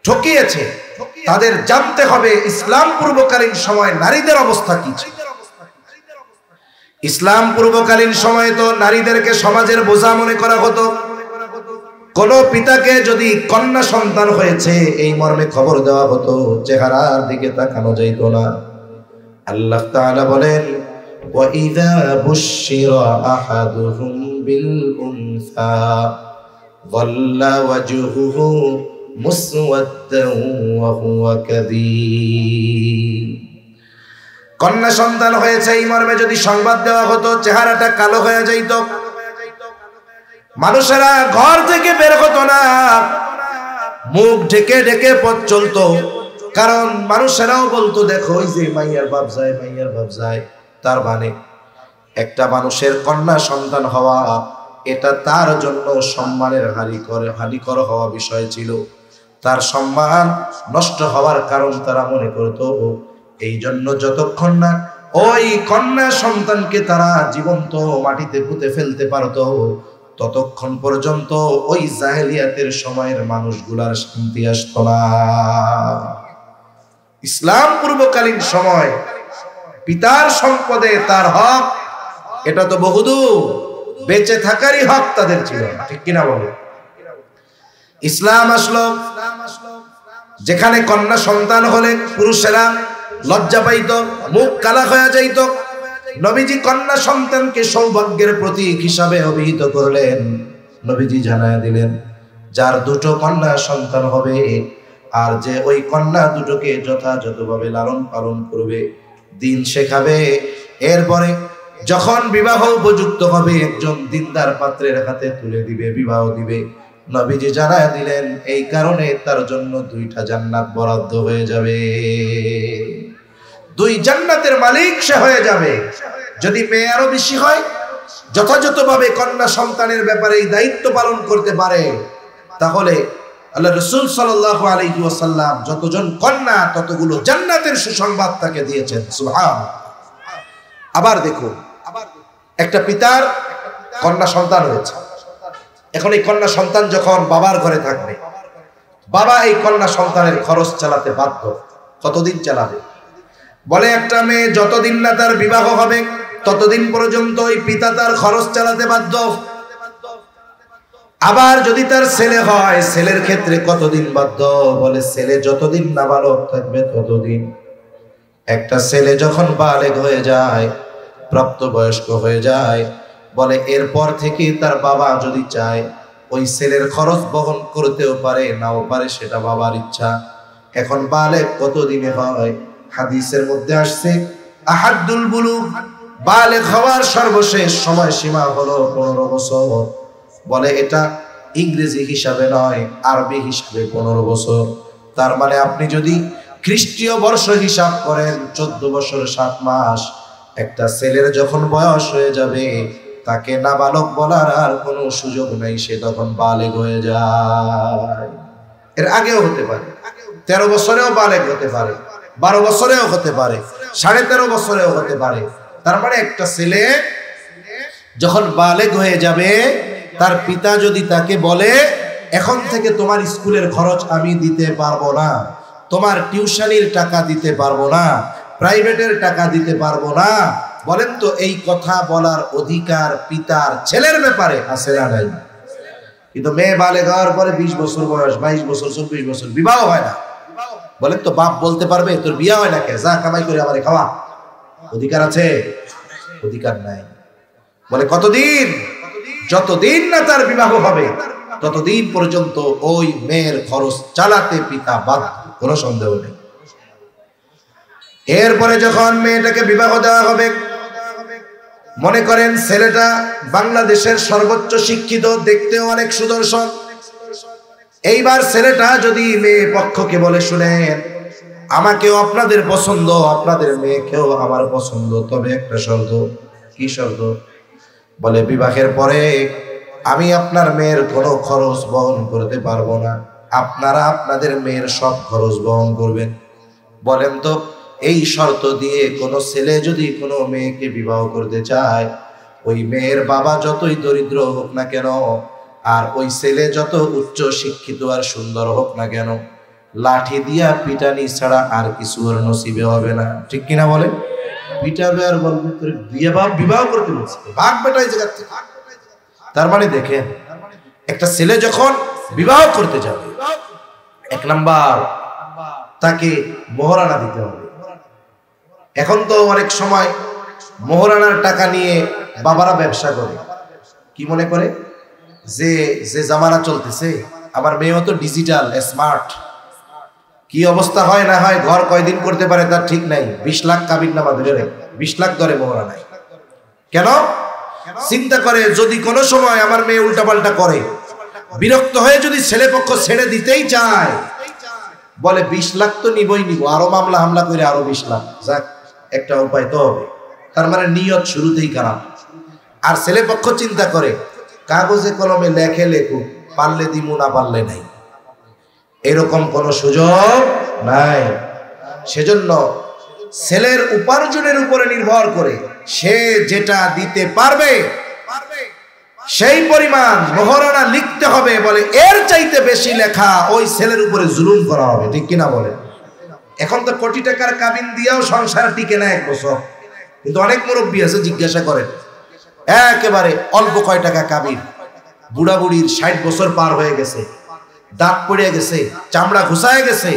ঠকিয়েছে, তাদের জানতে হবে ইসলাম পূর্বকালীন সময় নারীদের অবস্থা কি ছিল। ইসলাম পূর্বকালীন সময়ে তো নারীদেরকে সমাজের বোঝা মনে করা হতো। কোন পিতাকে যদি কন্যা সন্তান হয়েছে এই মর্মে খবর দেওয়া হতো, চেহারার দিকে তাকানো যাইত না। আল্লাহ তাআলা বলেন, وَإِذَا بُشِّرَ أَحَدُهُمْ بِالْأُنثَى ظَلَّ وَجْهُهُ مُسْوَدًّا وَهُوَ كَظِيمٌ। কন্যা সন্তান হয়েছে এই মর্মে যদি সংবাদ দেওয়া হতো, চেহারাটা কালো হয়ে যাইত, মানুষেরা ঘর থেকে বের হতো না, মুখ ঢেকে ঢেকে পথ চলতো। কারণ মানুষেরাও বলতো, দেখো ওই যে মাইয়ার বাপ যায়, মাইয়ার বাপ যায়। তার মানে একটা মানুষের কন্যা সন্তান হওয়া এটা তার জন্য সম্মানের হানিকর হওয়া বিষয় ছিল। তার সম্মান নষ্ট হওয়ার কারণ তারা মনে করত। এই জন্য যতক্ষণ না ওই কন্যা সন্তানকে তারা জীবন্ত মাটিতে পুঁতে ফেলতে পারতো, ততক্ষণ পর্যন্ত ওই জাহেলিয়াতের সময়ের মানুষগুলার শান্তি আসতো না। ইসলাম পূর্বকালীন সময় পিতার সম্পদে তার হক, এটা তো বহুদূর, বেঁচে থাকারই হক তাদের ছিল, ঠিক কিনা বলে? ইসলাম আসলো যেখানে কন্যা সন্তান হলে পুরুষেরা লজ্জা পাইত, মুখ কালা হয়ে যাইত। নবীজি কন্যা সন্তানকে সৌভাগ্যের প্রতীক হিসাবে অভিহিত করলেন। নবীজি জানায় দিলেন, যার দুটো কন্যা সন্তান হবে আর যে ওই কন্যা দুটোকে যথাযথভাবে লালন পালন করবে, দিন শেখাবে, এরপরে যখন বিবাহ উপযুক্ত হবে একজন দিনদার পাত্রের হাতে তুলে দিবে, বিবাহ দিবে। নবীজি জানায় দিলেন, এই কারণে তার জন্য 2টা জান্নাত বরাদ্দ হয়ে যাবে, 2 জান্নাতের মালিক সে হয়ে যাবে। যদি মেয়ে আরো বেশি হয়, যথাযথভাবে কন্যা সন্তানের ব্যাপারে এই দায়িত্ব পালন করতে পারে, তাহলে আল্লাহ রাসূল সাল্লাল্লাহু আলাইহি ওয়াসাল্লাম যতজন কন্যা ততগুলো জান্নাতের সুসংবাদ তাকে দিয়েছেন। সুবহানাল্লাহ। আবার দেখুন, একটা পিতার কন্যা সন্তান হয়েছে, এখন এই কন্যা সন্তান যখন বাবার ঘরে থাকবে, বাবা এই কন্যা সন্তানের খরচ চালাতে বাধ্য। কতদিন চালাবে? বলে একটা মেয়ে যতদিন না তার বিবাহ হবে ততদিন পর্যন্ত ওই পিতা তার খরচ চালাতে বাধ্য। আবার যদি তার ছেলে হয়, ছেলের ক্ষেত্রে কতদিন বাধ্য? বলে ছেলে যতদিন নাবালক থাকবে ততদিন। একটা ছেলে যখন বালেগ হয়ে যায়, প্রাপ্তবয়স্ক হয়ে যায়, বলে এরপর থেকে তার বাবা যদি চায় ওই ছেলের খরচ বহন করতেও পারে, নাও পারে, সেটা বাবার ইচ্ছা। এখন বালেগ কতদিনে হয়? হাদিসের মধ্যে আসছে, আহাদুল বুলুগ, বালেগ হওয়ার সর্বশেষ সময় সীমা হলো 15 বছর। বলে এটা ইংরেজি হিসাবে নয়, আরবি হিসাবে 15 বছর। তার মানে আপনি যদি খ্রিস্টীয় বর্ষ হিসাব করেন 14 বছর 7 মাস। একটা ছেলের যখন বয়স হয়ে যাবে, তাকে নাবালক বলার আর কোনো সুযোগ নাই, সে তখন বালেগ হয়ে যায়। এর আগেও হতে পারে, 13 বছরেও বালেগ হতে পারে, 12 বছরেও হতে পারে, 13.5 বছরেও হতে পারে। তার মানে একটা ছেলে যখন বালেগ হয়ে যাবে, তার পিতা যদি তাকে বলে এখন থেকে তোমার স্কুলের খরচ আমি দিতে পারবো না, তোমার টিউশনির টাকা দিতে পারবো না, প্রাইভেটের টাকা দিতে পারবো না, বলেন তো এই কথা বলার অধিকার পিতার ছেলের ব্যাপারে আছে না নাই? কিন্তু মেয়ে বালেগ হওয়ার পরে 20 বছর বয়স, 22 বছর, 24 বছর, বিবাহ হয় না, বলেন তো বাপ বলতে পারবে তোর বিয়ে হয় না কে, যা কামাই করে আমারে খাওয়া? অধিকার আছে? অধিকার নাই। বলে কতদিন? যতদিন না তার বিবাহ হবে ততদিন পর্যন্ত ওই মেয়ের খরচ চালাতে পিতা বাধ্য, কোনো সন্দেহ নেই। এরপরে যখন মেয়েটাকে বিবাহ দেওয়া হবে, মনে করেন ছেলেটা বাংলাদেশের সর্বোচ্চ শিক্ষিত, দেখতেও অনেক সুদর্শন। এইবার ছেলেটা যদি মেয়ে পক্ষকে বলে, শুনেন আমাকেও আপনাদের পছন্দ, আপনাদের মেয়েকেও আমার পছন্দ, তবে একটা শর্ত। কি শর্ত? বলে বিবাহের পরে আমি আপনার মেয়ের কোনো খরচ বহন করতে পারবো না, আপনারা আপনাদের মেয়ের সব খরচ বহন করবেন। বলেন তো এই শর্ত দিয়ে কোনো ছেলে যদি কোনো মেয়েকে বিবাহ করতে চায়, ওই মেয়ের বাবা যতই দরিদ্র হোক না কেন, আর ওই ছেলে যত উচ্চ শিক্ষিত আর সুন্দর হোক না কেন, লাঠি দিয়া পিটানি ছাড়া আর কিছু ওর নসিবে হবে না। ঠিক কিনা বলে? পিটাবে আর বলবে তোর বিবাহ করতে বলছে, ভাগ বেটা এই জায়গা থেকে। তার মানে দেখেন, একটা ছেলে যখন বিবাহ করতে যাবে, এক নাম্বার তাকে মোহরানা দিতে হবে। এখন তো অনেক সময় মোহরানার টাকা নিয়ে বাবারা ব্যবসা করে, কি মনে করে যে যে জামানা চলতেছে, আমার মেয়েও তো ডিজিটাল স্মার্ট, কি অবস্থা হয় না হয়, ঘর কয়দিন করতে পারে তার ঠিক নাই, 20 লাখ কাবিন নামা ধরে 20 লাখ ধরে মোহরানায়। কেন? চিন্তা করে যদি কোনো সময় আমার মেয়ে উল্টাপাল্টা করে, বিরক্ত হয়ে যদি ছেলে পক্ষ ছেড়ে দিতেই চায়, বলে 20 লাখ তো নিবই নিব, আরো মামলা হামলা করে আরো 20 লাখ, যাক একটা উপায় তো হবে। তার মানে নিয়ত শুরুতেই খারাপ। আর ছেলে পক্ষ চিন্তা করে কাগজে কলমে লেখে লেখুক, পারলে দিমু না পারলে নাই, এরকম কোনো সুযোগ নাই। সেজন্য ছেলের উপার্জনের উপরে নির্ভর করে সে যেটা দিতে পারবে সেই পরিমাণ মোহরানা লিখতে হবে। বলে এর চাইতে বেশি লেখা ওই ছেলের উপরে জুলুম করা হবে। ঠিক কিনা বলে? এখন তো কোটি টাকার কাবিন দিয়েও সংসার টিকে না 1 বছর, কিন্তু অনেক মুরব্বী আছে জিজ্ঞাসা করেন, একেবারে অল্প কয় টাকা কাবিন, বুড়া বুড়ির 60 বছর পার হয়ে গেছে, দাঁত পড়ে গেছে, চামড়া ঘুষায় গেছে,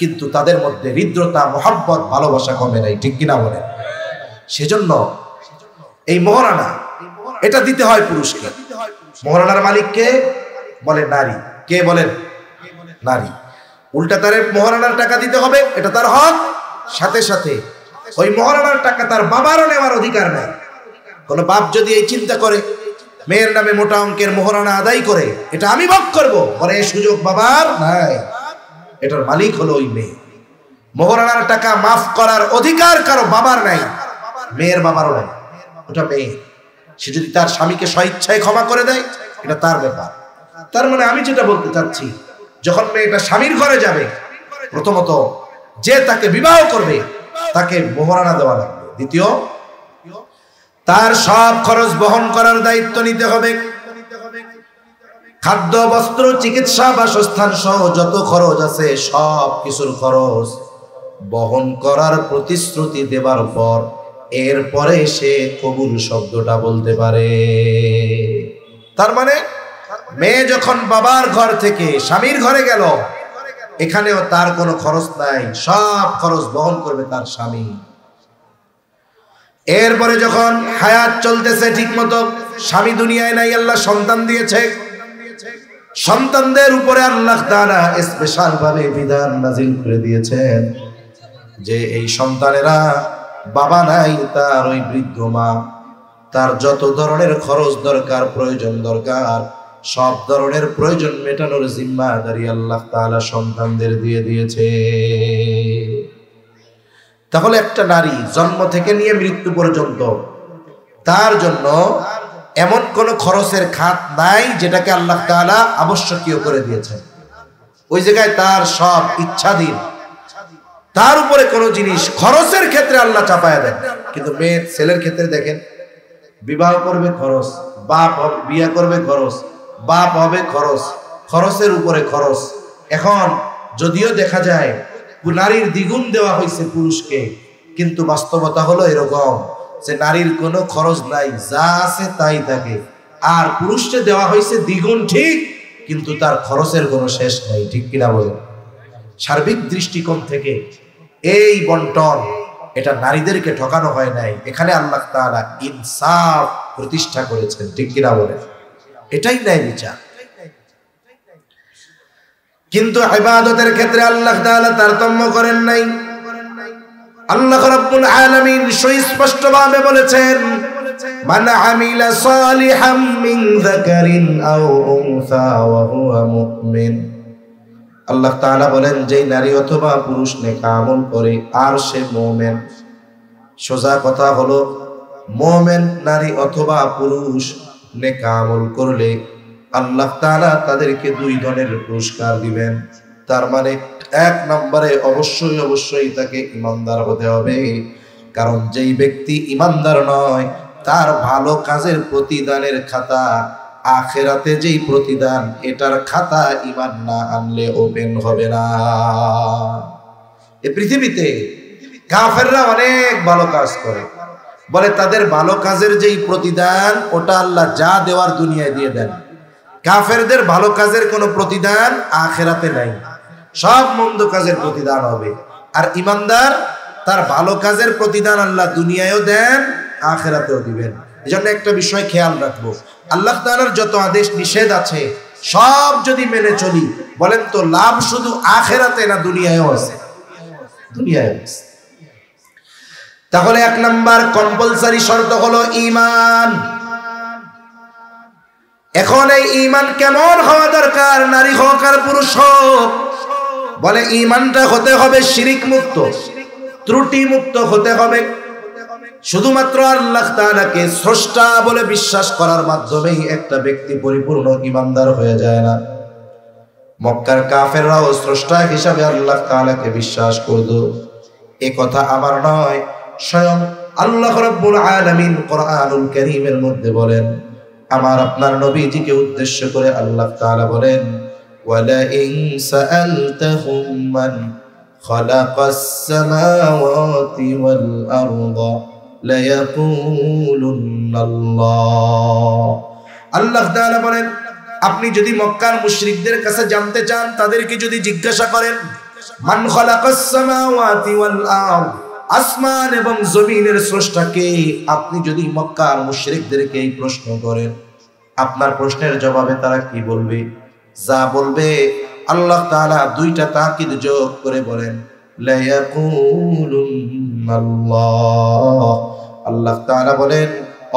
কিন্তু তাদের মধ্যে হৃদ্রতা, মহব্বত, ভালোবাসা কমে নাই। ঠিক কিনা বলে? সেজন্য এই মোহরানা এটা দিতে হয় পুরুষকে। মোহরানার মালিককে বলে নারী। কে বলেন? নারী। উল্টা তারে মোহরানার টাকা দিতে হবে, এটা তার হক। সাথে সাথে ওই মোহরানার টাকা তার বাবারও নেওয়ার অধিকার নাই। কোন বাপ যদি এই চিন্তা করে মেয়ের নামে মোটা অঙ্কের মোহরানা আদায় করে এটা আমি ভোগ করবো, পরে এই সুযোগ বাবার নাই। এটার মালিক হলো ওই মেয়ে। মোহরানার টাকা মাফ করার অধিকার কারো বাবার নাই, মেয়ের বাবারও নাই, ওটা মেয়ে। সে যদি তার স্বামীকে স্বইচ্ছায় ক্ষমা করে দেয় এটা তার ব্যাপার। তার মানে আমি যেটা বলতে চাচ্ছি, যখন মেয়েটা স্বামীর ঘরে যাবে, প্রথমত যে তাকে বিবাহ করবে তাকে মোহরানা দেওয়া লাগবে। দ্বিতীয়, তার সব খরচ বহন করার দায়িত্ব নিতে হবে। খাদ্য, বস্ত্র, চিকিৎসা, বাসস্থান সহ যত খরচ আছে সব কিছুর খরচ বহন করার প্রতিশ্রুতি দেবার পর এরপরে সে কবুল শব্দটা বলতে পারে। তার মানে মেয়ে যখন বাবার ঘর থেকে স্বামীর ঘরে গেল, এখানেও তার কোনো খরচ নাই, সব খরচ বহন করবে তার স্বামী। এরপরে যখন হায়াত চলতেছে ঠিক মতো, স্বামী দুনিয়ায় নাই, আল্লাহ সন্তান দিয়েছে, সন্তানদের উপরে আল্লাহ তাআলা স্পেশাল ভাবে বিধান নাজিল করে দিয়েছেন যে এই সন্তানেরা বাবা নাই, তার ওই বৃদ্ধ মা তার যত ধরনের খরচ দরকার, প্রয়োজন দরকার, সব ধরনের প্রয়োজন মেটানোর জিম্মাদারি আল্লাহ তাআলা সন্তানদের দিয়ে দিয়েছে। তাহলে একটা নারী জন্ম থেকে নিয়ে মৃত্যু পর্যন্ত তার জন্য এমন কোন খরচের খাত নাই যেটাকে আল্লাহ তাআলা আবশ্যকীয় করে দিয়েছেন। ওই জায়গায় তার সব ইচ্ছাধীন, তার উপরে কোনো জিনিস খরচের ক্ষেত্রে আল্লাহ চাপায়া দেন। কিন্তু মেয়ে ছেলের ক্ষেত্রে দেখেন, বিবাহ করবে খরচ, বাপ বিয়ে করবে খরচ, বাপ হবে খরচ, খরচের উপরে খরচ। এখন যদিও দেখা যায় নারীর দ্বিগুণ দেওয়া হয়েছে পুরুষকে, কিন্তু বাস্তবতা হলো এরকম যে নারীর কোনো খরচ নাই, যা আছে তাই থাকে। আর পুরুষকে দেওয়া হয়েছে দ্বিগুণ ঠিক, কিন্তু তার খরচের কোনো শেষ নাই। ঠিক কিনা বলেন? সার্বিক দৃষ্টিকোণ থেকে এই বন্টন, এটা নারীদেরকে ঠকানো হয় নাই, এখানে আল্লাহ তাআলা ইনসাফ প্রতিষ্ঠা করেছেন। ঠিক কিনা বলেন? এটাই ন্যায় বিচার। কিন্তু ইবাদতের ক্ষেত্রে আল্লাহ তাআলা তারতম্য করেন নাই। আল্লাহ রাব্বুল আলামিন সুস্পষ্টভাবে বলেছেন, মান আমিলা সালিহাম মিন যাকারিন আও উনসা ওয়া হুয়া মুমিন। আল্লাহ তাআলা বলেন, যেই নারী অথবা পুরুষ নেক আমল করে আর সে মুমিন। সোজা কথা হলো, মুমিন নারী অথবা পুরুষ নেক আমল করলে আল্লাহ তাআলা তাদেরকে 2 ধরনের পুরস্কার দিবেন। তার মানে 1 নম্বরে অবশ্যই তাকে ইমানদার হতে হবে, কারণ যেই ব্যক্তি ইমানদার নয় তার ভালো কাজের প্রতিদানের খাতা আখিরাতে যেই প্রতিদান এটার খাতা ঈমান না আনলে ওপেন হবে না। এই পৃথিবীতে কাফেররা অনেক ভালো কাজ করে, বলে তাদের ভালো কাজের যেই প্রতিদান ওটা আল্লাহ যা দেওয়ার দুনিয়ায় দিয়ে দেন। কাফেরদের ভালো কাজের কোনো প্রতিদান আখিরাতে নাই, সব মন্দ কাজের প্রতিদান হবে। আর ঈমানদার তার ভালো কাজের প্রতিদান আল্লাহ দুনিয়ায়ও দেন, আখিরাতেও দিবেন। এজন্য একটা বিষয় খেয়াল রাখবো, আল্লাহ তাআলার যত আদেশ নিষেধ আছে সব যদি মেনে চলি, বলেন তো লাভ শুধু আখিরাতে না দুনিয়ায়ও আছে? দুনিয়ায়ও আছে। তাহলে 1 নাম্বার কম্পালসারি শর্ত হলো ঈমান। এখন এই ঈমান কেমন হওয়া দরকার, নারী হোক আর পুরুষ হোক? বলে ঈমানটা হতে হবে শিরিক মুক্ত, ত্রুটি মুক্ত হতে হবে। শুধুমাত্র আল্লাহ তাআলাকে স্রষ্টা বলে বিশ্বাস করার মাধ্যমেই একটা ব্যক্তি পরিপূর্ণ ঈমানদার হয়ে যায় না। মক্কার কাফেররাও স্রষ্টা হিসাবে আল্লাহ তাআলাকে বিশ্বাস করত। এ কথা আমার নয়, স্বয়ং আল্লাহ রাব্বুল আলামিন কোরআনুল কারীমের মধ্যে বলেন, আমার আপনার নবীজিকে উদ্দেশ্য করে আল্লাহ তাআলা বলেন, ওয়ালা ইন সাআলতাহুম মান খালাকাস সামাওয়াতি ওয়াল আরদা লায়াকুলুন্নাল্লাহ। আল্লাহ তাআলা বলেন, আপনি যদি মক্কার মুশরিকদের কাছে জানতে চান, তাদেরকে যদি জিজ্ঞাসা করেন মান খালাকাস সামাওয়াতি ওয়াল আরদ, আসমান এবং জমিনের স্রষ্টা কে, আপনি যদি মক্কার মুশরিকদেরকে এই প্রশ্ন করেন, আপনার প্রশ্নের জবাবে তারা কি বলবে? যা বলবে আল্লাহ তাআলা দুইটা তাকিদ যোগ করে বলেন, লা ইয়াকুলুন্নাল্লাহ। আল্লাহ তাআলা বলেন,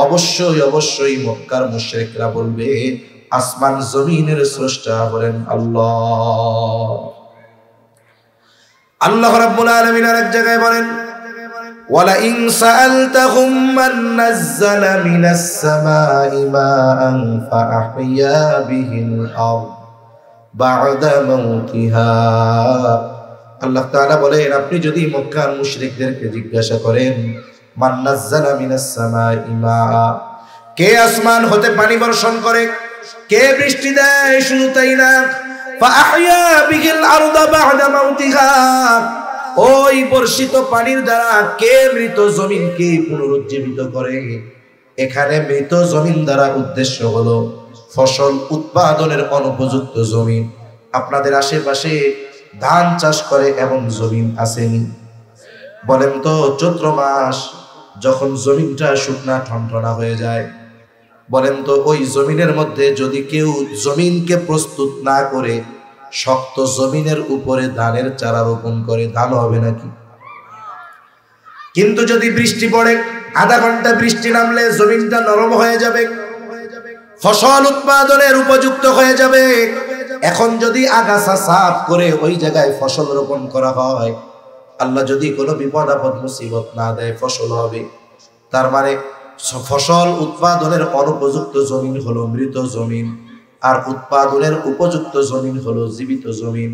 অবশ্যই অবশ্যই মক্কার মুশরিকরা বলবে আসমান জমিনের স্রষ্টা হলেন আল্লাহ। আল্লাহ রাব্বুল আলামিন আরেক জায়গায় বলেন, ওয়ালা ইন সাআলতাহুম মান নাযালা মিনাস সামাই মাআন ফাআহইয়া বিহিল আরদ বা'দা মাউতিহা। আল্লাহ তাআলা বলেন, আপনি যদি মক্কার মুশরিকদেরকে জিজ্ঞাসা করেন মান নাযালা মিনাস সামাই মাআ, কে আসমান হতে পানি বর্ষণ করে, কে বৃষ্টি দেয়, শুধু তাই না ফাআহইয়া বিহিল আরদ বা'দা মাউতিহা, ওই বর্ষিত পানির দ্বারা কে মৃত জমিনকে পুনরুজ্জীবিত করে। এখানে মৃত জমিন দ্বারা উদ্দেশ্য হলো ফসল উৎপাদনের অনুপযুক্ত জমিন। আপনাদের আশেপাশে ধান চাষ করে এমন জমিন আসেনি? বলেন তো, চৈত্র মাস যখন জমিনটা শুকনা ঠনঠনা হয়ে যায়, বলেন তো ওই জমিনের মধ্যে যদি কেউ জমিনকে প্রস্তুত না করে শক্ত জমিনের উপরে ধানের চারা রোপণ করে, ধান হবে নাকি? কিন্তু যদি বৃষ্টি পড়ে, আধা ঘন্টা বৃষ্টি নামলে জমিনটা নরম হয়ে যাবে, ফসল উৎপাদনের উপযুক্ত হয়ে যাবে। এখন যদি আগাছা সাফ করে ওই জায়গায় ফসল রোপণ করা হয়, আল্লাহ যদি কোনো বিপদ আপদ মুসিবত না দেয়, ফসল হবে। তার মানে ফসল উৎপাদনের অনুপযুক্ত জমিন হলো মৃত জমিন, আর উৎপাদনের উপযুক্ত জমিন হলো জীবিত জমিন।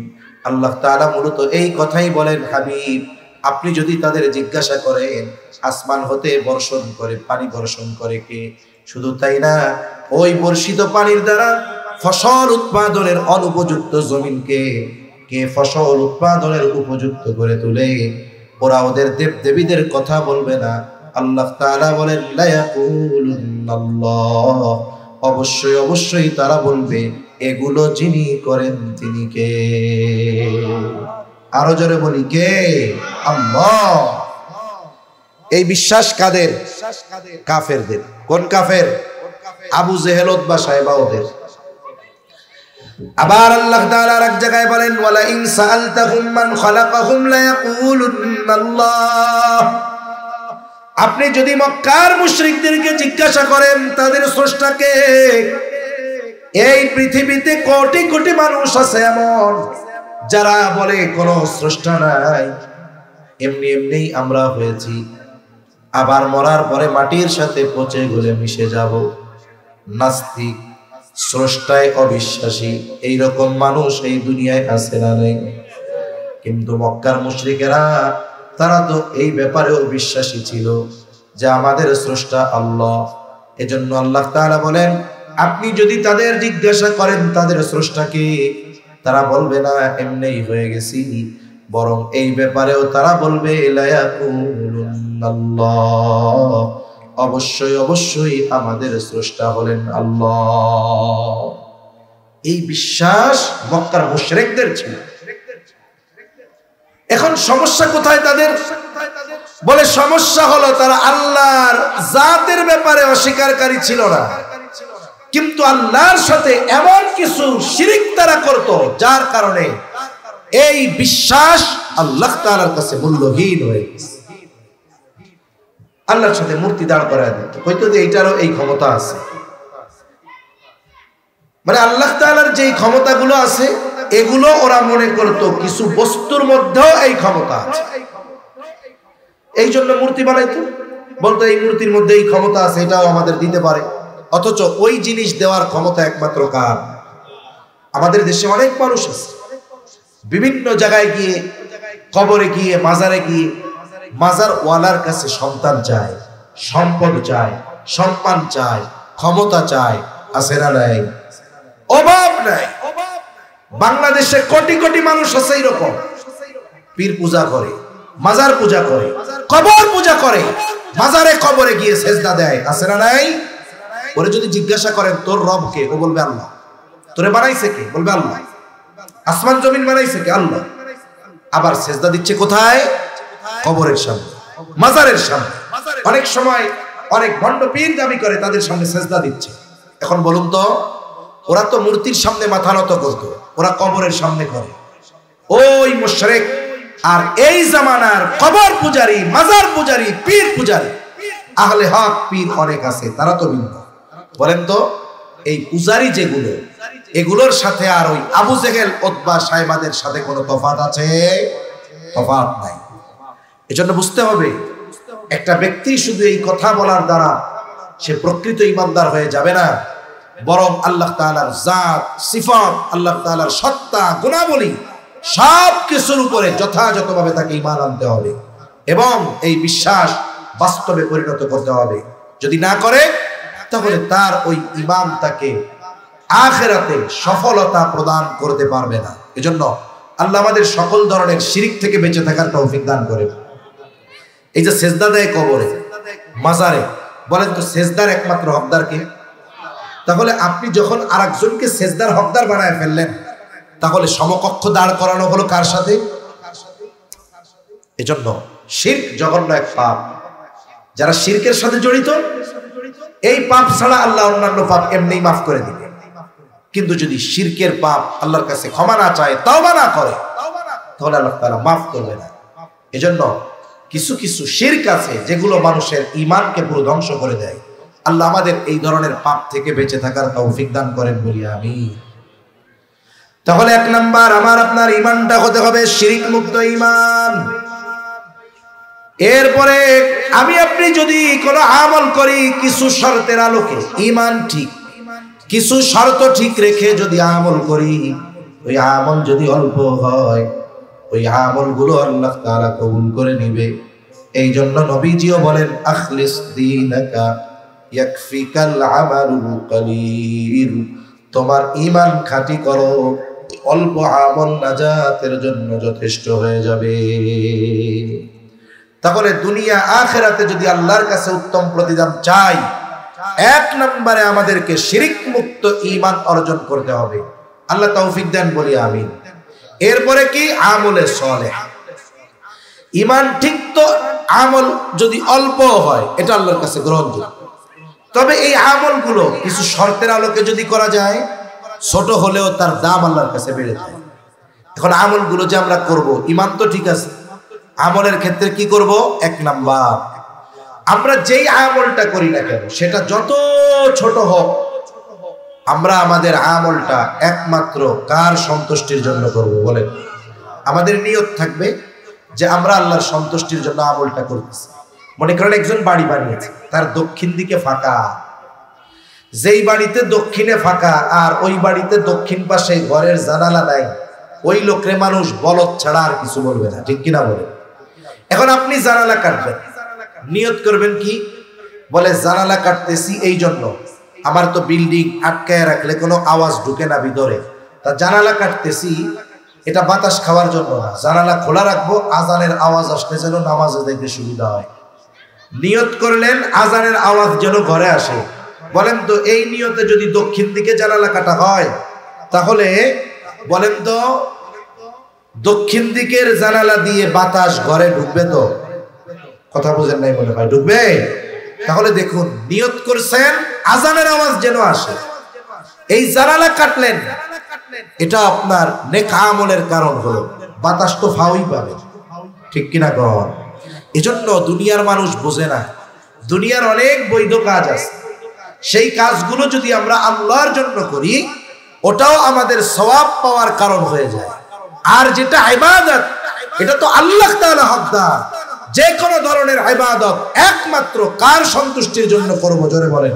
আল্লাহ তাআলা মূলত এই কথাই বলেন, হাবিব আপনি যদি তাদের জিজ্ঞাসা করেন আসমান হতে বর্ষণ করে, পানি বর্ষণ করে কে, শুধু তাই না ওই বর্ষিত পানির দ্বারা ফসল উৎপাদনের অনুপযুক্ত জমিনকে কে ফসল উৎপাদনের উপযুক্ত করে তোলে, ওরা ওদের দেব দেবীদের কথা বলবে না। আল্লাহ তাআলা বলেন, লা ইয়াকুলুন্নাল্লাহ, অবশ্যই অবশ্যই তারা বলবে এগুলো যিনি করেন তিনি কে। আরো জোরে বলি, কে? আল্লাহ। এই বিশ্বাস কাদের? কাফেরদের। কোন কাফের? আবু জেহেল, উতবা, সাইবা ওদের। আবার আল্লাহ তাআলা এক জায়গায় বলেন, ওয়ালা ইন সাআলতাহুম মান খালাকাহুম লা ইয়াকুলুন্নাল্লাহ। আপনি যদি মক্কার মুশরিকদেরকে জিজ্ঞাসা করেন তাদের স্রষ্টাকে, এই পৃথিবীতে কোটি কোটি মানুষ আছে এমন যারা বলে কোনো স্রষ্টা নাই, এমনি এমনি আমরা হয়েছি, আবার মরার পরে মাটির সাথে পচে গলে মিশে যাব। নাস্তিক, স্রষ্টায় অবিশ্বাসী, এইরকম মানুষ এই দুনিয়ায় আছে না নেই? কিন্তু মক্কার মুশরিকেরা তারা তো এই ব্যাপারেও বিশ্বাসী ছিল যে আমাদের স্রষ্টা আল্লাহ। এজন্য আল্লাহ তাআলা বলেন, আপনি যদি তাদের জিজ্ঞাসা করেন তাদের স্রষ্টাকে, তারা বলবে না এমনিই হয়ে গেছি, বরং এই ব্যাপারেও তারা বলবে লা ইয়াকুলুল্লাহ, অবশ্যই অবশ্যই আমাদের স্রষ্টা হলেন আল্লাহ। এই বিশ্বাস মক্কার মুশরিকদের ছিল। এখন সমস্যা কোথায় তাদের? বলে সমস্যা হলো তারা আল্লাহর জাতের ব্যাপারে অস্বীকারী ছিল না, কিন্তু আল্লাহর সাথে এমন কিছু শিরিক তারা করত যার কারণে এই বিশ্বাস আল্লাহ তাআলার কাছে মূল্যহীন হয়ে গেছে। আল্লাহর সাথে মূর্তি দাঁড় করায় দিত, হয়তো যে এইটারও এই ক্ষমতা আছে, মানে আল্লাহ তাআলার যেই ক্ষমতাগুলো আছে এগুলো ওরা মনে করত কিছু বস্তুর মধ্যেও এই ক্ষমতা আছে, এই জন্য মূর্তি বানাইতো, বলতো এই মূর্তির মধ্যে এই ক্ষমতা আছে, এটাও আমাদের দিতে পারে। অথচ ওই জিনিস দেওয়ার ক্ষমতা একমাত্র কার? আমাদের দেশে অনেক মানুষ আছে বিভিন্ন জায়গায় গিয়ে, কবরে গিয়ে, মাজারে গিয়ে মাজার ওয়ালার কাছে সন্তান চায়, সম্পদ চায়, সম্মান চায়, ক্ষমতা চায়, আছে না নাই? অভাব নাই। বাংলাদেশে কোটি কোটি মানুষ আছে এরকম, পীর পূজা করে, মাজার পূজা করে, কবর পূজা করে, মাজারে কবরে গিয়ে সেজদা দেয়, আছে না নাই? ওরে যদি জিজ্ঞাসা করেন তোর রব কে, ও বলবে আল্লাহ। তোরে বানাইছে কে? বলবে আল্লাহ। আসমান জমিন বানাইছে কে? আল্লাহ। আবার সেজদা দিচ্ছে কোথায়? কবরের সামনে, মাজারের সামনে। অনেক সময় অনেক ভণ্ড পীর দাবি করে তাদের সামনে সেজদা দিচ্ছে। এখন বলুন তো, ওরা তো মূর্তির সামনে মাথা নত করতো, ওরা কবরের সামনে করে। ওই মুশরিক আর এই জামানার কবর পূজারী, মাজার পূজারী, পীর পূজারী, আহলে হক পীর অনেক আছে, তারা তো ভিন্ন। বলেন তো এই পূজারী যেগুলো, এগুলোর সাথে আর ওই আবু জেহেল, উতবা, সাইবাদের সাথে কোনো তফাৎ আছে? তফাৎ নাই। এজন্য বুঝতে হবে, একটা ব্যক্তি শুধু এই কথা বলার দ্বারা সে প্রকৃত ঈমানদার হয়ে যাবে না, বরং আল্লাহ তাআলার জাত, সিফাত, আল্লাহ তাআলার সত্তা, গুণাবলী সব কিছুর উপরে যথাযথভাবে তাকে ঈমান আনতে হবে এবং এই বিশ্বাস বাস্তবে পরিণত করতে হবে। যদি না করে তাহলে তার ওই ঈমান তাকে আখিরাতে সফলতা প্রদান করতে পারবে না। এজন্য আল্লাহ আমাদের সকল ধরনের শিরক থেকে বেঁচে থাকার তৌফিক দান করেন। এই যে সেজদা দেয় কবরে, মাজারে, বলেন তো সেজদার একমাত্র হকদার কে? তাহলে আপনি যখন আরেকজনকে সেজদার হকদার বানায় ফেললেন, তাহলে সমকক্ষ দাঁড় করানো হলো কার সাথে? এজন্য শিরক জঘন্য এক পাপ। যারা শিরকের সাথে জড়িত, এই পাপ ছাড়া আল্লাহ অন্যান্য পাপ এমনি মাফ করে দিবে। কিন্তু যদি শিরকের পাপ আল্লাহর কাছে ক্ষমা না চায়, তওবা না করে, তাহলে আল্লাহ তাআলা মাফ করবে না। এজন্য কিছু কিছু শিরক আছে যেগুলো মানুষের ঈমানকে পুরো ধ্বংস করে দেয়। আল্লাহ আমাদের এই ধরনের পাপ থেকে বেঁচে থাকার তৌফিক দান করেন, বলি আমিন। তাহলে এক নাম্বার, আমার আপনার ঈমানটা হতে হবে শিরক মুক্ত ঈমান। এরপরে আমি আপনি যদি কোনো আমল করি কিছু শর্তের আলোকে, ঈমান ঠিক, কিছু শর্ত ঠিক রেখে যদি আমল করি, ওই আমল যদি অল্প হয়, ওই আমলগুলো আল্লাহ তাআলা কবুল করে নিবে। এই জন্য নবীজিও বলেন, আখলিস দীনাকা ইয়াকফিকাল আমালুল কলিল, তোমার ঈমান খাঁটি করো, অল্প আমল নাজাতের জন্য যথেষ্ট হয়ে যাবে। তাহলে দুনিয়া আখিরাতে যদি আল্লাহর কাছে উত্তম প্রতিদান চাই, এক নম্বরে আমাদেরকে শিরক মুক্ত ঈমান অর্জন করতে হবে। আল্লাহ তৌফিক দেন, বলি আমিন। এরপরে কি? আমলে সালেহ। ঈমান ঠিক তো আমল যদি অল্প হয়, এটা আল্লাহর কাছে গ্রহণযোগ্য। তবে এই আমলগুলো কিছু শর্তের আলোকে যদি করা যায়, ছোট হলেও তার দাম আল্লাহর কাছে বেড়ে যায়। এখন আমলগুলো যে আমরা করব, ঈমান তো ঠিক আছে, আমলের ক্ষেত্রে কি করব? এক নাম্বার, আমরা যেই আমলটা করি না কেন, সেটা যত ছোট হোক, আমরা আমাদের আমলটা একমাত্র কার সন্তুষ্টির জন্য করব? বলেন। আমাদের নিয়ত থাকবে যে আমরা আল্লাহর সন্তুষ্টির জন্য আমলটা করতেছি। মনে করেন একজন বাড়ি বানিয়েছে, তার দক্ষিণ দিকে ফাঁকা, যেই বাড়িতে দক্ষিণে ফাঁকা আর ওই বাড়িতে দক্ষিণ পাশে ঘরের জানালা নাই, ওই লোকরে মানুষ বলদ ছাড়া আর কিছু বলবে না, ঠিক কিনা বলে? এখন আপনি জানালা কাটবেন, নিয়ত করবেন কি? বলে জানালা কাটতেছি এই জন্য আমার তো বিল্ডিং আটকায় রাখলে কোনো আওয়াজ ঢুকে না ভিতরে, তা জানালা কাটতেছি, এটা বাতাস খাওয়ার জন্য না, জানালা খোলা রাখবো, আজানের আওয়াজ আসলে যেন নামাজে দেখতে সুবিধা হয়। নিয়ত করলেন আজানের আওয়াজ যেন ঘরে আসে। বলেন তো এই নিয়তে যদি দক্ষিণ দিকে জানালা কাটা হয়, তাহলে বলেন তো দক্ষিণ দিকের জানালা দিয়ে বাতাস ঘরে ঢুকবে? তো কথা বুঝেন নাই মনে হয়, ঢুকবে? তাহলে দেখুন, নিয়ত করছেন আজানের আওয়াজ যেন আসে, এই জানালা কাটলেন, এটা আপনার নেক আমলের কারণ হলো, বাতাস তো ফাউই পাবে, ঠিক কিনা কর? এজন্য দুনিয়ার মানুষ বোঝে না, দুনিয়ার অনেক বৈধ কাজ আছে, সেই কাজগুলো যদি আমরা আল্লাহর জন্য করি, ওটাও আমাদের সওয়াব পাওয়ার কারণ হয়ে যায়। আর যেটা ইবাদত, এটা তো আল্লাহ তাআলা হকদার। যে কোনো ধরনের ইবাদত একমাত্র কার সন্তুষ্টির জন্য করব? জোরে বলেন।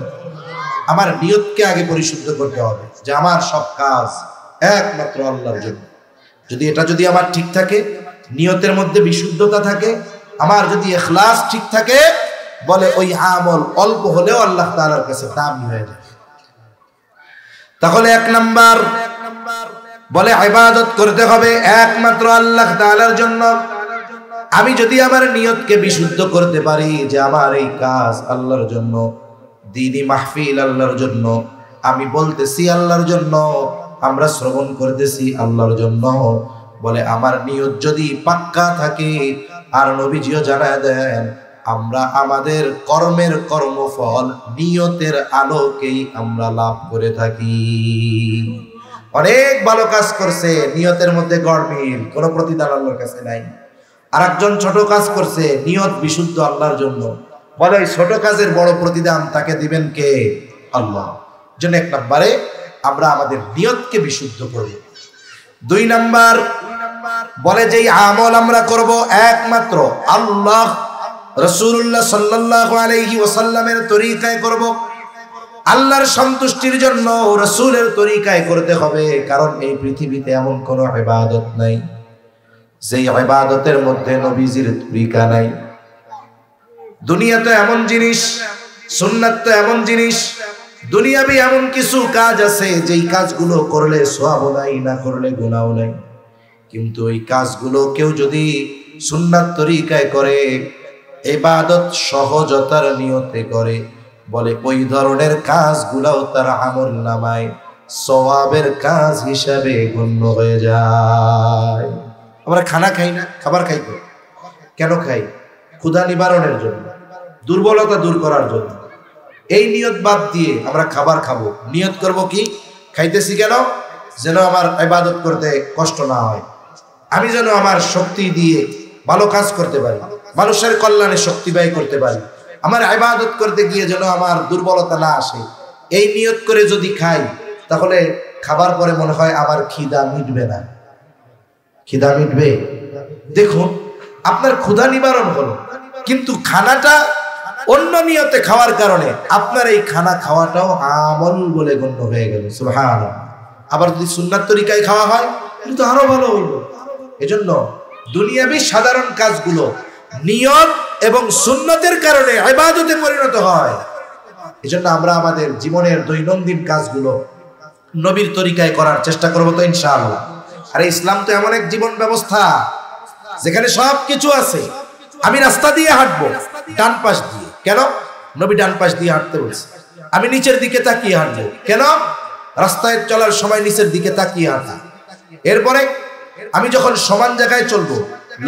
আমার নিয়তকে আগে পরিশুদ্ধ করতে হবে, যে আমার সব কাজ একমাত্র আল্লাহর জন্য। যদি আমার ঠিক থাকে, নিয়তের মধ্যে বিশুদ্ধতা থাকে, আমার যদি ইখলাস ঠিক থাকে, বলে ওই আমল অল্প হলেও আল্লাহ তাআলার কাছে দামি হয়ে যায়। তাহলে 1 নাম্বার বলে ইবাদত করতে হবে একমাত্র আল্লাহ তাআলার জন্য। আমি যদি আমার নিয়তকে বিশুদ্ধ করতে পারি যে আমার এই কাজ আল্লাহর জন্য, দ্বীনি মাহফিল আল্লাহর জন্য, আমি বলতেছি আল্লাহর জন্য, আমরা শ্রবণ করতেছি আল্লাহর জন্য, বলে আমার নিয়ত যদি পাক্কা থাকে, আর নবীজিও জানায় দেন আমরা আমাদের কর্মের কর্মফল নিয়তের আলোকেই আমরা লাভ করে থাকি। অনেক ভালো কাজ করছে, নিয়তের মধ্যে গড়মিল, কোনো প্রতিদান আল্লাহর কাছে নাই। আরেকজন ছোট কাজ করছে, নিয়ত বিশুদ্ধ আল্লাহর জন্য, বলে ওই ছোট কাজের বড় প্রতিদান তাকে দিবেন কে? আল্লাহ। জন্য 1 নম্বরে আমরা আমাদের নিয়তকে বিশুদ্ধ করব। 2 নাম্বার বলে যেই আমল আমরা করব একমাত্র আল্লাহ রাসূলুল্লাহ সাল্লাল্লাহু আলাইহি ওয়াসাল্লামের তরিকায় করব, আল্লাহর সন্তুষ্টির জন্য রাসূলের তরিকায় করতে হবে। কারণ এই পৃথিবীতে এমন কোনো ইবাদত নাই যেই ইবাদতের মধ্যে নবীজির তরিকা নাই। দুনিয়া তো এমন জিনিস, সুন্নাত তো এমন জিনিস, দুনিয়াবি এমন কিছু কাজ আছে যেই কাজগুলো করলে সওয়াবও নাই, না করলে গুনাহও নাই। কিন্তু এই কাজগুলো কেউ যদি সুন্নাত তরিকায় করে, ইবাদত সহজতার নিয়তে করে, বলে ওই ধরনের কাজগুলোও তার আমলনামায় সওয়াবের কাজ হিসাবে গণ্য হয়ে যায়। আমরা খানা খাই না, খাবার খাই তো কেন খাই? ক্ষুধা নিবারণের জন্য, দুর্বলতা দূর করার জন্য। এই নিয়ত বাদ দিয়ে আমরা খাবার খাবো, নিয়ত করব কি? খাইতেছি কেন? যেন আমার ইবাদত করতে কষ্ট না হয়, আমি যেন আমার শক্তি দিয়ে ভালো কাজ করতে পারি, মানুষের কল্যাণে শক্তি ব্যয় করতে পারি, আমার ইবাদত করতে গিয়ে যেন আমার দুর্বলতা না আসে। এই নিয়ত করে যদি খাই, তাহলে খাবার পরে মনে হয় আমার খিদা মিটবে না। খিদা মিটবে? দেখুন, আপনার ক্ষুধা নিবারণ হলো, কিন্তু খানাটা অন্য নিয়তে খাওয়ার কারণে আপনার এই খানা খাওয়াটাও আমল বলে গণ্য হয়ে গেল। সুবহানাল্লাহ। আবার যদি সুন্নাত তরিকায় খাওয়া হয়, কিন্তু আরো ভালো হলো। এজন্য দুনিয়াবি সাধারণ কাজগুলো নিয়ত এবং সুন্নতের কারণে ইবাদতে পরিণত হয়। এজন্য আমরা আমাদের জীবনের দৈনন্দিন কাজগুলো নবীর তরিকায় করার চেষ্টা করব তো ইনশাআল্লাহ। আর ইসলাম তো এমন এক জীবন ব্যবস্থা যেখানে সব কিছু আছে। আমি রাস্তা দিয়ে হাঁটবো ডান পাশ দিয়ে, কেন? নবী ডান পাশ দিয়ে হাঁটতে বলছে। আমি নিচের দিকে তাকিয়ে হাঁটবো, কেন? রাস্তায় চলার সময় নিচের দিকে তাকিয়ে হাঁটা। এরপরে আমি যখন সমান জায়গায় চলবো,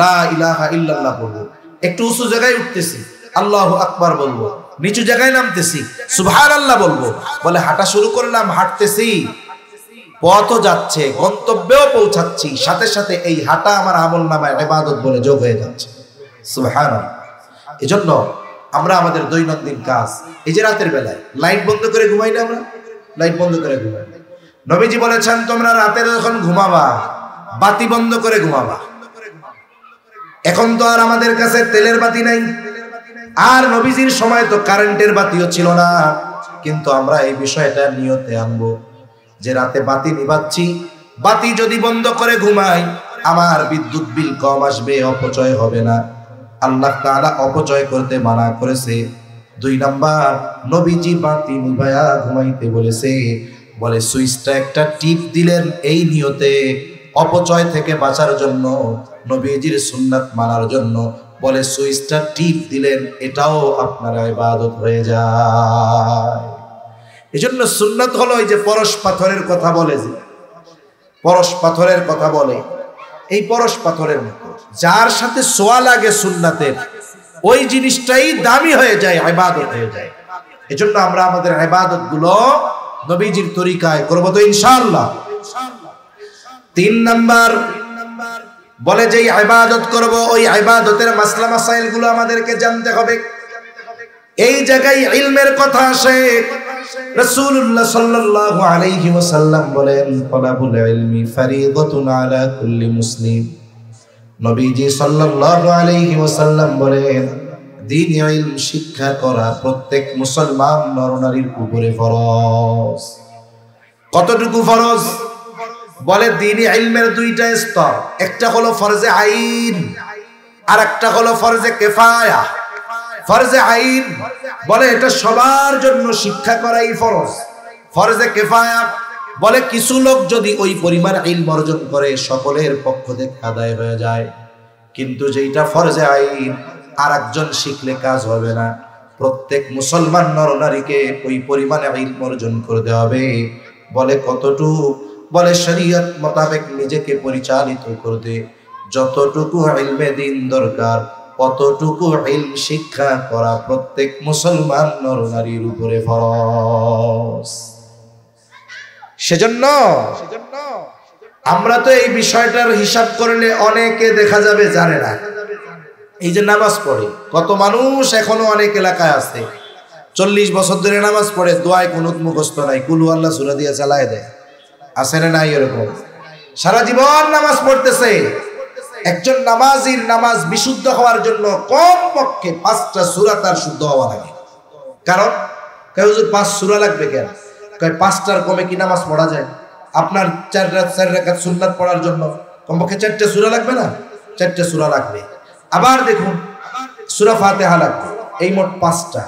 লা ইলাহা ইল্লাল্লাহ বলবো। একটু উঁচু জায়গায় উঠতেছি, আল্লাহু আকবার বলবো। নিচু জায়গায় নামতেছি, সুবহানাল্লাহ বলবো। বলে হাঁটা শুরু করলাম, হাঁটতেছি, পথও যাচ্ছে, গন্তব্যেও পৌঁছাচ্ছি, সাথে সাথে এই হাঁটা আমার আমলনামায় ইবাদত বলে যোগ হয়ে যাচ্ছে। সুবহানাল্লাহ। এজন্য আমরা আমাদের দৈনন্দিন কাজ, এই যে রাতের বেলায় লাইট বন্ধ করে ঘুমাই না, আমরা লাইট বন্ধ করে ঘুমাই। নবীজি বলেছেন তোমরা রাতে যখন ঘুমাবা বাতি বন্ধ করে ঘুমাবা। এখন তো আর আমাদের কাছে তেলের বাতি নাই, আর নবীজির সময় তো কারেন্টের বাতিও ছিল না। কিন্তু আমরা এই বিষয়টা নিয়তে আনবো যে রাতে বাতি নিভাচ্ছি, বাতি যদি বন্ধ করে ঘুমাই আমার বিদ্যুৎ বিল কম আসবে, অপচয় হবে না। আল্লাহ তাআলা অপচয় করতে মানা করেছে। 2 নাম্বার, নবীজি বাতি নিভায়া ঘুমাইতে বলেছে, বলে সুইচটা একটা টিপ দিলেন এই নিয়তে অপচয় থেকে বাঁচার জন্য, নবীজির সুন্নাত মানার জন্য। বলে সুইচটা টিপ দিলেন, এটাও আপনার ইবাদত হয়ে যায়। এজন্য সুন্নাত হলো এই যে পরশ পাথরের কথা বলে, যে পরশ পাথরের কথা বলে, এই পরশ পাথরের মতো যার সাথে সোয়া লাগে সুন্নাতের, ওই জিনিসটাই দামি হয়ে যায়, ইবাদত হয়ে যায়। এজন্য আমরা আমাদের ইবাদত গুলো নবীজির তরিকায় করব তো ইনশাআল্লাহ। 3 নাম্বার বলে যে ইবাদত করব, ওই ইবাদতের মাসলা মাসাইল গুলো আমাদেরকে জানতে হবে। এই জায়গায় ইলমের কথা আসে। রাসূলুল্লাহ সাল্লাল্লাহু আলাইহি ওয়াসাল্লাম বলেন, তালাবুল ইলমি ফরিদাতুন আলা কুল্লি মুসলিম। নবীজি সাল্লাল্লাহু আলাইহি ওয়াসাল্লাম বলেন, দ্বীন ইলম শিক্ষা করা প্রত্যেক মুসলমান নরনারীর উপরে ফরজ। কতটুকু ফরজ? বলে দ্বীন ইলমের 2টা স্তর, একটা হলো ফরজে আইন আর একটা হলো ফরজে কিফায়া। ফরজে আইন বলে এটা সবার জন্য শিক্ষা করাই ফরজ। ফরজে কিফায়া বলে কিছু লোক যদি ওই পরিমাণ ইলম অর্জন করে সকলের পক্ষ থেকে আদায় হয়ে যায়। কিন্তু যেটা ফরজে আইন আর একজন শিখলে কাজ হবে না, প্রত্যেক মুসলমান নরনারীকে ওই পরিমাণে ইলম অর্জন করতে হবে। বলে কতটুকু? বলে শরীয়ত মোতাবেক নিজেকে পরিচালিত করতে যতটুকু ইলমে দ্বীন দরকার, অতটুকু ইলম শিক্ষা করা প্রত্যেক মুসলমান নরনারীর উপরে ফরজ। সেজন্য আমরা তো এই বিষয়টার হিসাব করলে অনেকে দেখা যাবে জানে না। এই যে নামাজ পড়ে, কত মানুষ এখনো অনেক এলাকায় আছে 40 বছর ধরে নামাজ পড়ে, দোয়ায় কুনুত মুখস্থ নাই, কুল আল্লাহ সূরা দিয়ে চালায় দেয়। আছে না নাই এরকম? সারা জীবন নামাজ পড়তেছে। একজন নামাজির নামাজ বিশুদ্ধ হওয়ার জন্য কম পক্ষে 5টা সূরা তার শুদ্ধ হওয়া লাগে। কারণ হুজুর 5 সূরা লাগবে কেন? 5টার কমে কি নামাজ পড়া যায়? আপনার 4 রাকাত সুন্নাত পড়ার জন্য কমপক্ষে 4টা সূরা লাগবে না? 4টা সূরা লাগবে। আবার দেখুন সূরা ফাতিহা লাগবে, এই মোট 5টা।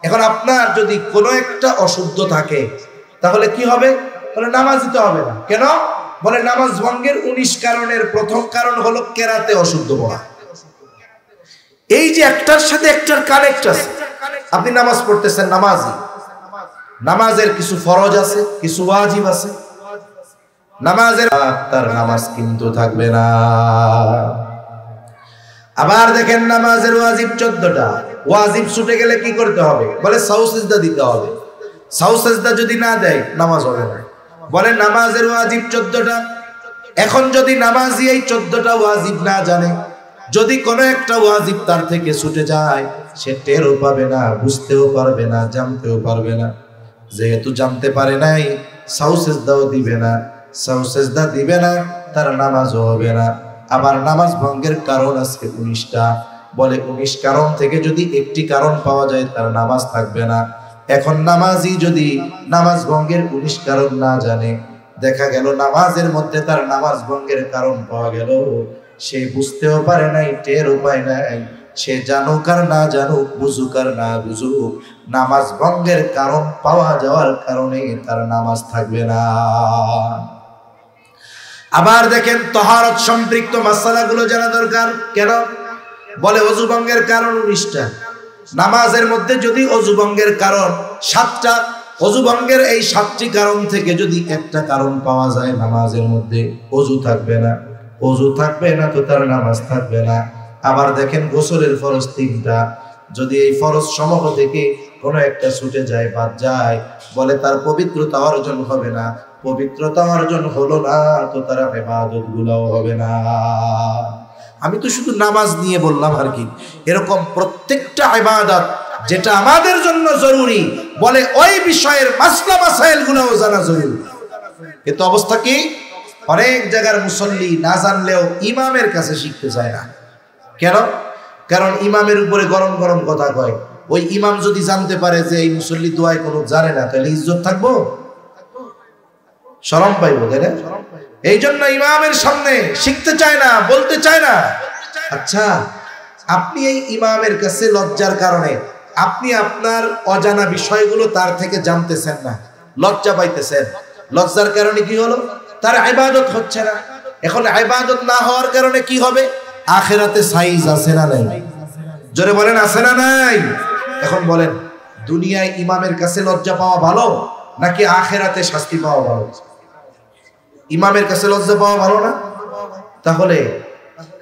এখন আপনার যদি কোনো একটা অশুদ্ধ থাকে তাহলে কি হবে? বলে নামাজ দিতে হবে না। কেন? বলে নামাজ ভঙ্গের 19 কারণের প্রথম কারণ হলো কেরাতে অশুদ্ধ পড়া। এই যে একটার সাথে একটার কানেক্ট আছে। আপনি নামাজ পড়তেছেন, নামাজি, নামাজের কিছু ফরজ আছে, কিছু ওয়াজিব আছে। নামাজের তার নামাজ কিন্তু থাকবে না। আবার দেখেন নামাজের ওয়াজিব 14টা। ওয়াজিব ছুটে গেলে কি করতে হবে? বলে সাউ সিজদা দিতে হবে। সাউ সিজদা যদি না দেয় নামাজ হবে না। বলে নামাজের ওয়াজিব 14টা। এখন যদি নামাজি এই 14টা ওয়াজিব না জানে, যদি কোনো একটা ওয়াজিব তার থেকে ছুটে যায়, সে টেরও পাবে না, বুঝতেও পারবে না, জানতেও পারবে না। যেহেতু জানতে পারে নাই, সাউ সিজদাও দিবে না। সাউ সিজদা দিবে না, তার নামাজও হবে না। আবার নামাজ ভঙ্গের কারণ আছে 19টা। বলে 19 কারণ থেকে যদি একটি কারণ পাওয়া যায় তার নামাজ থাকবে না। এখন নামাজি যদি নামাজ ভঙ্গের 19 কারণ না জানে, দেখা গেল নামাজের মধ্যে তার নামাজ ভঙ্গের কারণ পাওয়া গেল, সে বুঝতেও পারে নাই, টেরও পায় নাই। সে জানুক আর না জানুক, বুঝুক আর না বুঝুক, নামাজ ভঙ্গের কারণ পাওয়া যাওয়ার কারণে তার নামাজ থাকবে না। আবার দেখেন তাহারত সম্পৃক্ত মাসালাগুলো জানা দরকার। কেন? বলে ওযু ভঙ্গের কারণ 19টা। নামাজের মধ্যে যদি ওযু ভঙ্গের কারণ 7টা, ওযু ভঙ্গের এই 7টি কারণ থেকে যদি একটা কারণ পাওয়া যায় নামাজের মধ্যে, ওযু থাকবে না। ওযু থাকবে না তো তার নামাজ থাকবে না। আবার দেখেন গোসলের ফরজ 3টা। যদি এই ফরজ সমূহ থেকে কোনো একটা ছুটে যায়, বাদ যায়, বলে তার পবিত্রতা অর্জন হবে না। পবিত্রতা অর্জন হলো না তো তার ইবাদত গুলাও হবে না। আমি তো শুধু নামাজ নিয়ে বললাম আর কি। এরকম প্রত্যেকটা ইবাদত যেটা আমাদের জন্য জরুরি, বলে ওই বিষয়ের মাসলা মাসাইল গুলাও জানা জরুরি। কিন্তু অবস্থা কি? অনেক জায়গার মুসল্লি না জানলেও ইমামের কাছে শিখতে চায় না। কেন? কারণ ইমামের উপরে গরম গরম কথা কয়। ওই ইমাম যদি জানতে পারে যে এই মুসল্লি দোয়ায় কোনো জানে না, তাহলে ইজ্জত থাকবো? শরম পাইবো, তাই না? এই জন্য ইমামের সামনে শিখতে চায় না, বলতে চায় না। আচ্ছা, আপনি এই ইমামের কাছে লজ্জার কারণে আপনি আপনার অজানা বিষয়গুলো তার থেকে জানতেছেন না, লজ্জা পাইতেছেন। লজ্জার কারণে কি হলো? তার ইবাদত হচ্ছে না। এখন ইবাদত না হওয়ার কারণে কি হবে? আখিরাতে সাইজ আছে না নাই? জোরে বলেন, আছে না নাই? এখন বলেন, দুনিয়ায় ইমামের কাছে লজ্জা পাওয়া ভালো নাকি আখিরাতে শাস্তি পাওয়া ভালো? ইমামের কাছে লজ্জা পাওয়া ভালো না? তাহলে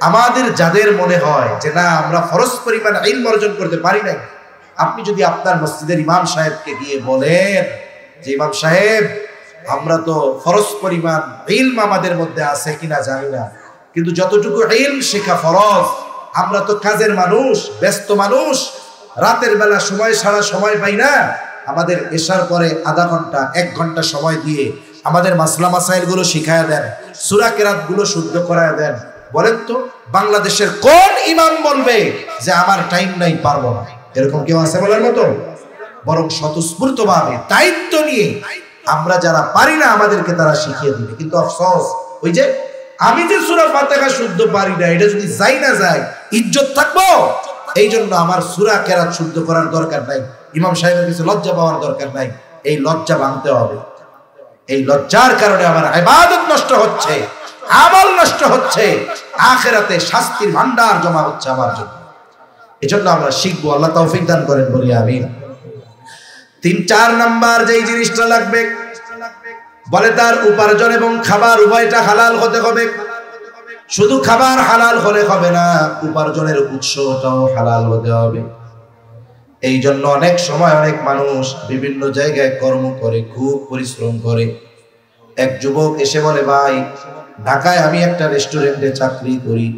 আমাদের যাদের মনে হয় যে না আমরা ফরজ পরিমাণ ইলম অর্জন করতে পারি না, আপনি যদি আপনার মসজিদের ইমাম সাহেবকে গিয়ে বলেন যে ইমাম সাহেব, আমরা তো ফরজ পরিমাণ ইলম আমাদের মধ্যে আছে কিনা জানি না, কিন্তু যতটুকু ইলম শেখা ফরজ, আমরা তো কাজের মানুষ, ব্যস্ত মানুষ, রাতের বেলা সময় ছাড়া সময় পাই না, আমাদের এশার পরে আধা ঘন্টা 1 ঘন্টা সময় দিয়ে আমাদের মাসলা মাসাইল গুলো শিখায়া দেন, সূরা কেরাত গুলো শুদ্ধ করায়া দেন। বলেন তো বাংলাদেশের কোন ইমাম বলবে যে আমার টাইম নাই, পারবো না? এরকম কেউ আছে বলার মতো? বরং স্বতঃস্ফূর্তভাবে দায়িত্ব নিয়ে আমরা যারা পারি না আমাদেরকে তারা শিখিয়ে দিবে। কিন্তু আফসোস, ওই যে আমি যে সূরা ফাতিহা শুদ্ধ পারি না, এটা যদি যাই না যায় ইজ্জত থাকবো, এই জন্য আমার সূরা কেরাত শুদ্ধ করার দরকার নাই, ইমাম সাহেবের কাছে লজ্জা পাওয়ার দরকার নাই। এই লজ্জা ভাঙতে হবে। এই লজ্জার কারণে আমার ইবাদত নষ্ট হচ্ছে, আমল নষ্ট হচ্ছে, আখিরাতে শাস্তির ভান্ডার জমা হচ্ছে আমার জন্য। এজন্য আমরা শিখবো, আল্লাহ তৌফিক দান করেন, বলি আমিন। 3-4 নাম্বার যেই জিনিসটা লাগবে, বলে তার উপার্জন এবং খাবার উভয়টা হালাল হতে হবে। শুধু খাবার হালাল হলে হবে না, উপার্জনের উৎসটাও হালাল হতে হবে। এই জন্য অনেক সময় অনেক মানুষ বিভিন্ন জায়গায় কর্ম করে, খুব পরিশ্রম করে। এক যুবক এসে বলে, ভাই ঢাকায় আমি একটা রেস্টুরেন্টে চাকরি করি,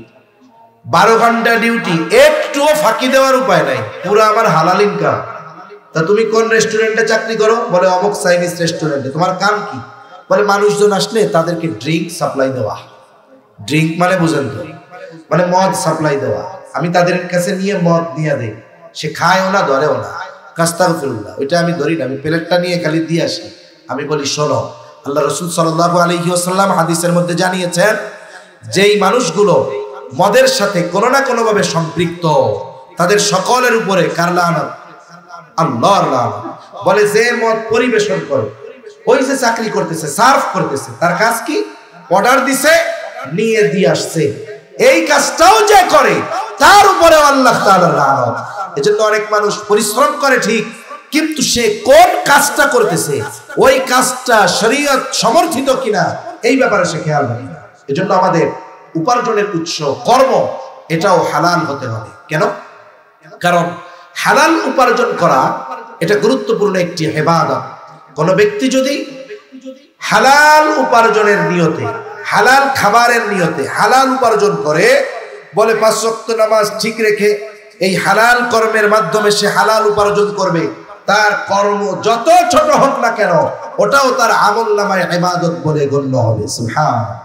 12 ঘন্টা ডিউটি, একটুও ফাঁকি দেওয়ার উপায় নাই, পুরো আমার হালাল ইনকাম। তা তুমি কোন রেস্টুরেন্টে চাকরি করো? বলে অমুক চাইনিজ রেস্টুরেন্টে। তোমার কাম কি? বলে মানুষজন আসলে তাদেরকে ড্রিঙ্ক সাপ্লাই দেওয়া। ড্রিঙ্ক মানে বুঝেন তো, মানে মদ সাপ্লাই দেওয়া। আমি তাদের কাছে নিয়ে মদ নিয়ে দেই, সে খায়ও না ধরেও না, আস্তাগফিরুল্লাহ, ওইটা আমি ধরি না, আমি প্লেটটা নিয়ে খালি দিয়ে আসি। আমি বলি শোনো, আল্লাহ রাসূল সাল্লাল্লাহু আলাইহি ওয়াসাল্লাম হাদিসের মধ্যে জানিয়েছেন, যেই মানুষগুলো মদের সাথে কোনো না কোনো ভাবে সম্পৃক্ত, তাদের সকলের উপরে কার লানত? আল্লাহর লানত। বলে যে মদ পরিবেশন করে, ওই যে চাকরি করতেছে, সার্ভ করতেছে, তার কাজ কি? অর্ডার দিছে, নিয়ে দিয়ে আসছে, এই কাজটাও যে করে তার উপরে আল্লাহ তাআলার লানত। এজন্য অনেক মানুষ পরিশ্রম করে ঠিক, কিন্তু সে কোন কাজটা করতেছে, ওই কাজটা শরীয়ত সমর্থিত কিনা, এই ব্যাপারে সে খেয়াল রাখে না। এজন্য আমাদের উপার্জনের উৎস কর্ম, এটাও হালাল হতে হবে। কেন? কারণ হালাল উপার্জন করা এটা গুরুত্বপূর্ণ একটি ইবাদত। কোন ব্যক্তি যদি হালাল উপার্জনের নিয়তে, হালাল খাবারের নিয়তে হালাল উপার্জন করে, বলে 5 ওয়াক্ত নামাজ ঠিক রেখে এই হালাল কর্মের মাধ্যমে সে হালাল উপার্জন করবে, তার কর্ম যত ছোট হোক না কেন ওটাও তার আমলনামায় ইবাদত বলে গণ্য হবে। সুবহানাল্লাহ।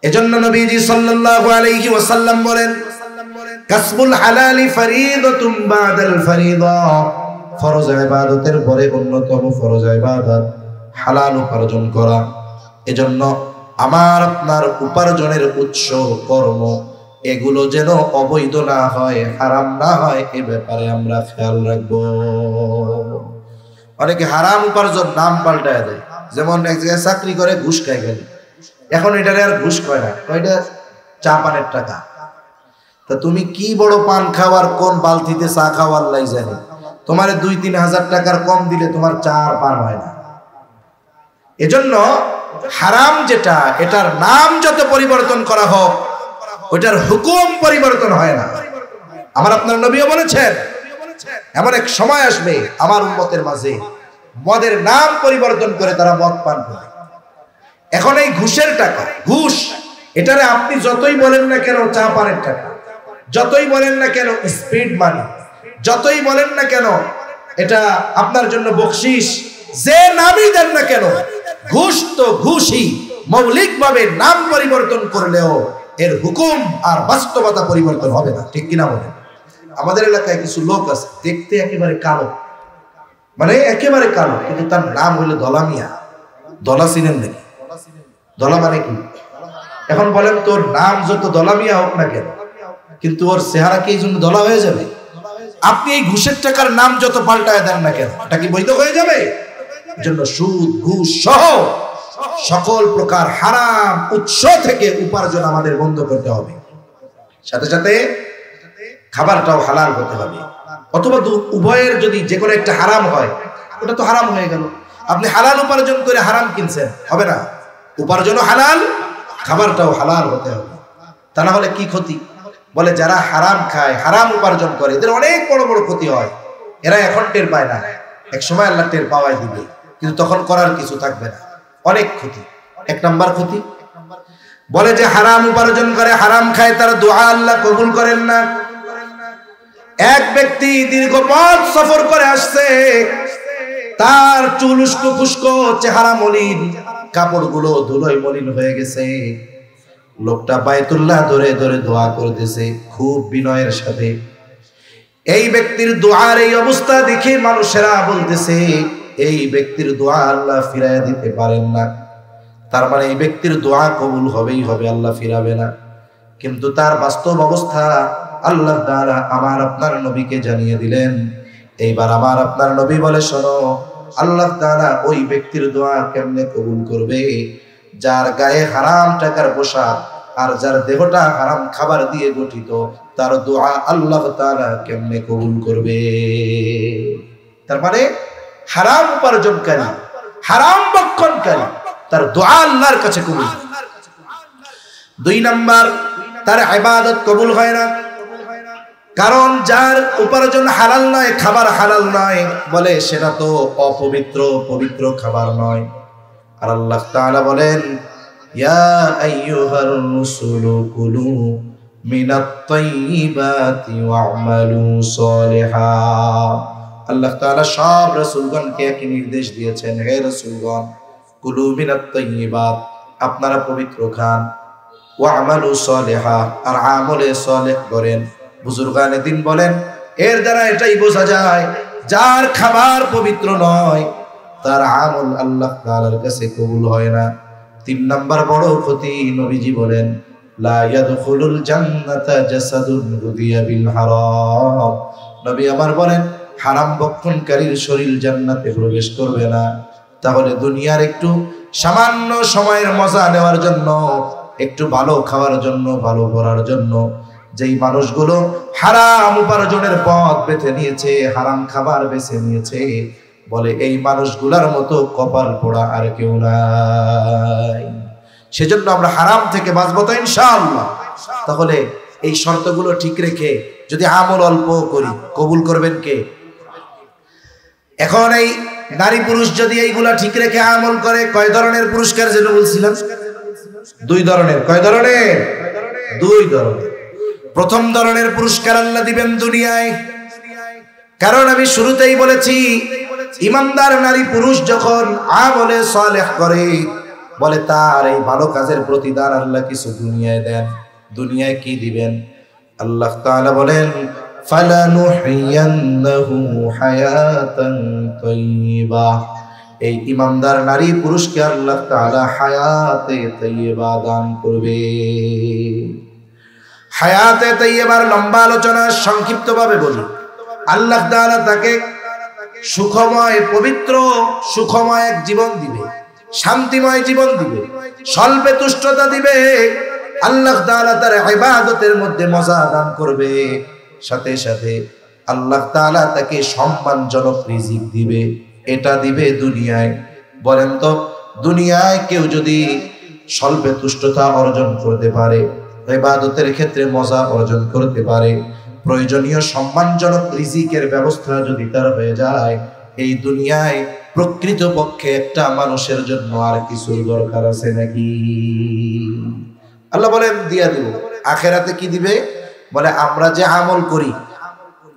এজন্য নবীজি সাল্লাল্লাহু আলাইহি ওয়াসাল্লাম বলেন, কাসবুল হালালি ফরিদাতুম বাদাল ফরিদা, ফরজ ইবাদতের পরে অন্যতম ফরজ ইবাদত হালাল উপার্জন করা। এজন্য আমার আপনার উপার্জনের উৎস কর্ম, এগুলো যেন অবৈধ না হয়, হারাম না হয়, এ ব্যাপারে আমরা খেয়াল রাখবো। অনেকে হারাম উপার্জন নাম পাল্টায় দেয়, যেমন এক জায়গায় চাকরি করে ঘুষ খায় গেল, এখন এটারে আর ঘুষ কয় না, কয়টা চা পানের টাকা। তা তুমি কি বড় পান খাওয়ার, কোন বালতিতে চা খাওয়ার লাই জানি, তোমার 2-3 হাজার টাকার কম দিলে তোমার চা আর পান হয় না। এজন্য হারাম যেটা, এটার নাম যত পরিবর্তন করা হোক, ওইটার হুকুম পরিবর্তন হয় না। আমার আপনার নবীও বলেছেন, এমন এক সময় আসবে আমার উম্মতের মাঝে মদের নাম পরিবর্তন করে তারা মদ পান করে। এখন এই ঘুষের টাকা, ঘুষ, এটারে আপনি যতই বলেন না কেন চা পানের টাকা, যতই বলেন না কেন স্পিড মানি, যতই বলেন না কেন এটা আপনার জন্য বকশিশ, যে নামই দেন না কেন, ঘুষ তো ঘুষই। মৌলিকভাবে নাম পরিবর্তন করলেও এর হুকুম আর বাস্তবতা পরিবর্তন হবে না, ঠিক কিনা বলেন? আমাদের এলাকায় কিছু লোক আছে দেখতে একেবারে কালো, মানে একেবারে কালো, কিন্তু তার নাম হইলো দলা মিয়া। দলা চিনেন নাকি? দলা মানে কি? এখন বলেন তোর নাম যত দলা মিয়া হোক না কেন, কিন্তু ওর চেহারা কি এই জন্য দলা হয়ে যাবে? আপনি এই ঘুষের টাকার নাম যত পাল্টায় দেন না কেন, এটা কি বৈধ হয়ে যাবে? জন্য সুদ ঘুষ সহ সকল প্রকার হারাম উৎস থেকে উপার্জন আমাদের বন্ধ করতে হবে। সাথে সাথে খাবারটাও হালাল হতে হবে, অথবা উভয়ের যদি যে কোনো একটা হারাম হয়, ওটা তো হারাম হয়ে গেল। আপনি হালাল উপার্জন করে হারাম কিনছেন, হবে না। উপার্জনও হালাল, খাবারটাও হালাল হতে হবে। তা না হলে কি ক্ষতি? বলে যারা হারাম খায়, হারাম উপার্জন করে, এদের অনেক বড় বড় ক্ষতি হয়। এরা এখন টের পায় না, এক সময় আল্লাহ টের পাওয়াই দিবে, কিন্তু তখন করার কিছু থাকবে না। অনেক ক্ষতি। এক নাম্বার ক্ষতি, বলে যে হারাম উপার্জন করে, হারাম খায়, তার দোয়া আল্লাহ কবুল করেন না। এক ব্যক্তি দীর্ঘ পথ সফর করে আসছে, তার চুল উস্কো খুস্কো, চেহারা মলিন, কাপড়গুলো ধুলোয় মলিন হয়ে গেছে। লোকটা বাইতুল্লাহ ধরে ধরে দোয়া করতেছে খুব বিনয়ের সাথে। এই ব্যক্তির দোয়ার এই অবস্থা দেখে মানুষেরা বলতেছে এই ব্যক্তির দোয়া আল্লাহ ফিরাইয়া দিতে পারেন না, তার মানে এই ব্যক্তির দোয়া কবুল হবেই হবে, আল্লাহ ফিরাবে না। কিন্তু তার বাস্তব অবস্থা আল্লাহ তাআলা আমার আপনার নবীকে জানিয়ে দিলেন। এইবার আমার আপনার নবী বলে, শোনো, আল্লাহ তাআলা ওই ব্যক্তির দোয়া কেমনে কবুল করবে? যার গায়ে হারাম টাকার পোশাক আর যার দেহটা হারাম খাবার দিয়ে গঠিত, তার দোয়া আল্লাহ তাআলা কেমনে কবুল করবে? তার মানে হারাম উপার্জনকারী, হারাম ভক্ষণকারী, তার দোয়া আল্লাহর কাছে কবুল। দুই নাম্বার, তার ইবাদত কবুল হয় না, কারণ যার উপার্জন হালাল নয়, খাবার হালাল নয়, বলে সেটা তো অপবিত্র, পবিত্র খাবার নয়। আর আল্লাহ তাআলা বলেন, ইয়া আইয়ুহার রাসূলু কুলু মিনাত তাইয়্যিবাতি ওয়া'মালু সলিহা। আল্লাহ তাআলা সব রাসূলগণকে একই নির্দেশ দিয়েছেন, হে রাসূলগণ, কুলু মিনাত তাইয়্যিবাত, আপনারা পবিত্র খান, ওয়া'মালু সলিহা, আর আমলে সলিহ করেন। বুজুর্গানে দিন বলেন, এর দ্বারা এটাই বোঝা যায় যার খাবার পবিত্র নয়, তার আমল আল্লাহ তাআলার কাছে কবুল হয় না। তিন নাম্বার বড় ক্ষতি, নবীজি বলেন, লা ইয়াদখুলুল জান্নাতা জাসাদুন গুদিয়া বিল হারাম। নবী আমার বলেন, হারাম ভক্ষণকারীর শরীর জান্নাতে প্রবেশ করবে না। তাহলে দুনিয়ার একটু সামান্য সময়ের মজা নেওয়ার জন্য, একটু ভালো খাওয়ার জন্য, ভালো পড়ার জন্য যেই মানুষগুলো হারাম উপার্জনের পথ বেছে নিয়েছে, হারাম খাবার বেছে নিয়েছে, বলে এই মানুষগুলার মতো কপাল পোড়া আর কেউ নাই। সেজন্য আমরা হারাম থেকে বাঁচবো তো ইনশাআল্লাহ। তাহলে এই শর্তগুলো ঠিক রেখে যদি আমল অল্প করি, কবুল করবেন কে? এখন এই নারী পুরুষ যদি এইগুলা ঠিক রেখে আমল করে, কয় ধরনের পুরস্কার যেন বলছিলাম? দুই ধরনের। কয় ধরনের? দুই ধরনের। প্রথম ধরনের পুরস্কার আল্লাহ দিবেন দুনিয়ায়, কারণ আমি শুরুতেই বলেছি ইমানদার নারী পুরুষ যখন আমলে সালেহ করে, বলে তার এই ভালো কাজের প্রতিদান আল্লাহ কিছু দুনিয়ায় দেন। দুনিয়ায় কি দিবেন? আল্লাহ তাআলা বলেন, ফালানুহিয়ান্নাহু হায়াতান তাইয়্যিবা। এই ইমানদার নারী পুরুষকে আল্লাহ তাআলা হায়াতে তাইয়্যিবা দান করবে। হায়াতে তাইয়্যিবার লম্বা আলোচনা সংক্ষিপ্তভাবে বলি। আল্লাহ তাআলা তাকে সুখময়, পবিত্র, সুখময় এক জীবন দিবে, শান্তিময় জীবন দিবে, স্বল্পে তুষ্টতা দিবে। আল্লাহ তাআলা তার ইবাদতের মধ্যে মজা দান করবে, সাথে সাথে আল্লাহ তাআলা তাকে সম্মানজনক রিজিক দিবে। এটা দিবে দুনিয়ায়। বলেন তো, দুনিয়ায় কেউ যদি স্বল্পে তুষ্টতা অর্জন করতে পারে, ইবাদতের ক্ষেত্রে মজা অর্জন করতে পারে, প্রয়োজনীয় সম্মানজনক রিজিকের ব্যবস্থা যদি তার হয়ে যায়, এই দুনিয়ায় প্রকৃত পক্ষে একটা মানুষের জন্য আর কিছুর দরকার আছে নাকি? আল্লাহ বলেন দিয়া দিব। আখেরাতে কি দিবে? বলে আমরা যে আমল করি,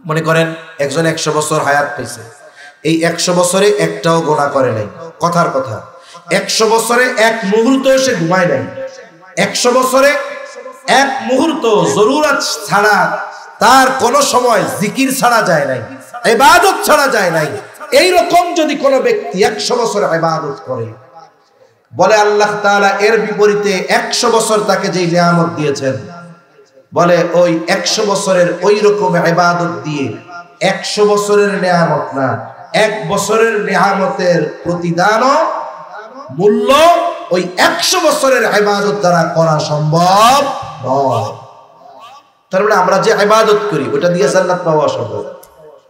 মনে করেন একজন 100 বছর হায়াত পেয়েছে, এই 100 বছরে একটাও গুনাহ করে নাই। কথার কথা, 100 বছরে এক মুহূর্ত সে ঘুমায় নাই, 100 বছরে এক মুহূর্ত জরুরত ছাড়া তার কোন সময় জিকির ছাড়া যায় নাই, ইবাদত ছাড়া যায় নাই। এইরকম যদি কোনো ব্যক্তি 100 বছর ইবাদত করে, বলে আল্লাহ তাআলা এর বিপরীতে 100 বছর তাকে যেই নিয়ামত দিয়েছেন, বলে ওই 100 বছরের ওই রকম ইবাদত দিয়ে 100 বছরের নেয়ামত না, 1 বছরের নেয়ামতের প্রতিদানও মূল্য ওই 100 বছরের ইবাদত দ্বারা করা সম্ভব নয়। তার মানে আমরা যে ইবাদত করি ওটা দিয়ে জান্নাত পাওয়া অসম্ভব।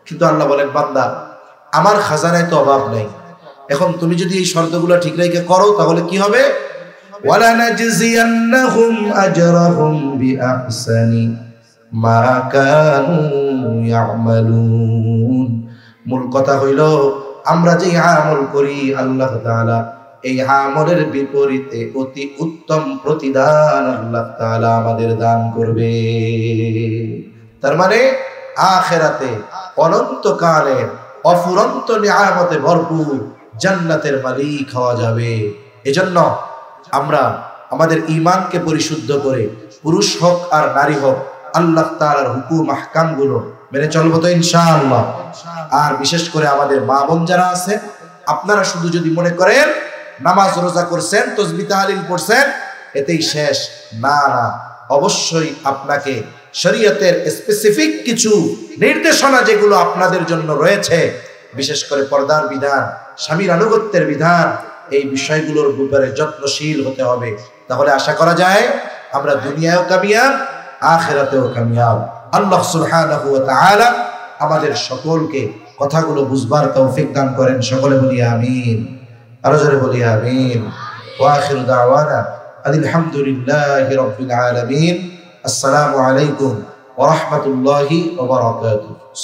কিন্তু আল্লাহ বলেন, বান্দা আমার খাজানায় তো অভাব নাই, এখন তুমি যদি এই শর্তগুলো ঠিক রেখে করো তাহলে কি হবে? ওয়ালানাজজিয়ান্নাহুম আজরাহুম বিআহসানি মা কানু ইয়ামালুন। মূল কথা হইল, আমরা যে আমল করি আল্লাহ তাআলা এই আমলের বিপরীতে অতি উত্তম প্রতিদান আল্লাহ তাআলা আমাদের দান করবে। তার মানে আখিরাতে অনন্তকালের অফুরন্ত নিয়ামতে ভরপুর জান্নাতের মালিক হওয়া যাবে। এজন্য আমরা আমাদের ঈমানকে পরিশুদ্ধ করে পুরুষ হোক আর নারী হোক আল্লাহ তাআলার হুকুম আহকামগুলো মেনে চলবো তো ইনশাআল্লাহ। আর বিশেষ করে আমাদের মা বোন যারা আছে, আপনারা শুধু যদি মনে করেন নামাজ রোজা করছেন, তাসবিহ তাহলিল পড়ছেন, এতেই শেষ, না না, অবশ্যই আপনাকে শরীয়তের স্পেসিফিক কিছু নির্দেশনা যেগুলো আপনাদের জন্য রয়েছে, বিশেষ করে পর্দার বিধান, স্বামীর আনুগত্যের বিধান, এই বিষয়গুলোর ব্যাপারে যত্নশীল হতে হবে। তাহলে আশা করা যায় আমরা দুনিয়ায়ও কামিয়াব, আখিরাতেও কামিয়াব। আল্লাহ সুবহানাহু ওয়া তাআলা আমাদের সকলকে কথাগুলো বুঝবার তৌফিক দান করেন। সকলে বলি আমিন, আরো জোরে বলি আমিন। ওয়া আখিরু দাওয়ানা আলহামদুলিল্লাহি রাব্বিল আলামিন। আসসালামু আলাইকুম ওয়া রাহমাতুল্লাহি ওয়া বারাকাতুহু।